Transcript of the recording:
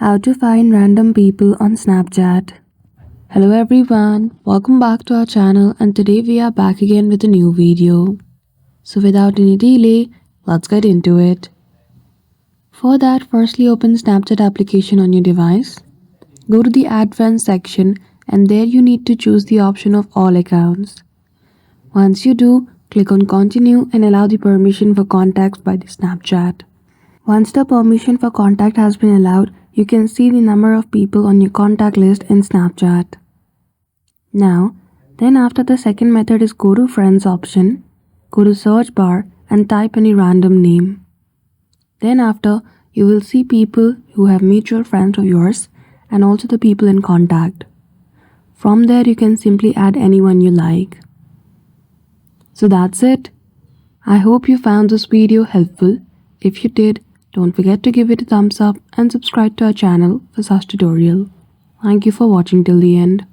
How to find random people on Snapchat. Hello everyone, welcome back to our channel, and today we are back again with a new video. So without any delay, let's get into it. For that, firstly open Snapchat application on your device. Go to the Advanced section and there you need to choose the option of all accounts. Once you do, click on Continue and allow the permission for contacts by the Snapchat. Once the permission for contact has been allowed, you can see the number of people on your contact list in Snapchat. Then after the second method is go to Friends option, go to search bar and type any random name. Then after, you will see people who have mutual friends of yours and also the people in contact. From there you can simply add anyone you like. So that's it. I hope you found this video helpful. If you did, don't forget to give it a thumbs up and subscribe to our channel for such tutorial. Thank you for watching till the end.